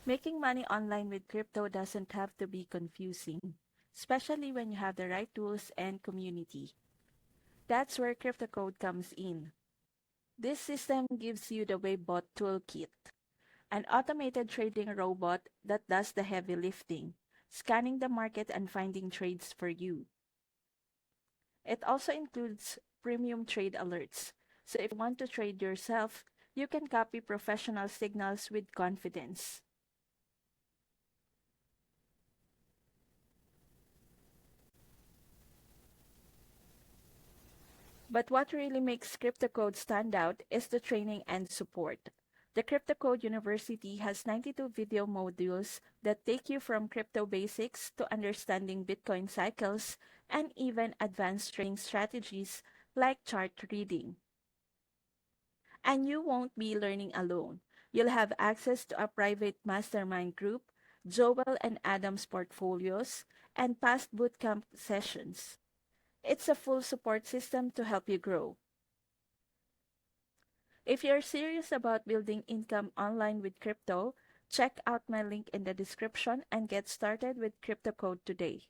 Making money online with crypto doesn't have to be confusing, especially when you have the right tools and community. That's where Crypto Code comes in. This system gives you the Waybot toolkit, an automated trading robot that does the heavy lifting, scanning the market and finding trades for you. It also includes premium trade alerts. So if you want to trade yourself, you can copy professional signals with confidence. But what really makes CryptoCode stand out is the training and support. The CryptoCode University has 92 video modules that take you from crypto basics to understanding Bitcoin cycles and even advanced trading strategies like chart reading. And you won't be learning alone. You'll have access to a private mastermind group, Joel and Adam's portfolios, and past bootcamp sessions. It's a full support system to help you grow. If you're serious about building income online with crypto, check out my link in the description and get started with Crypto Code today.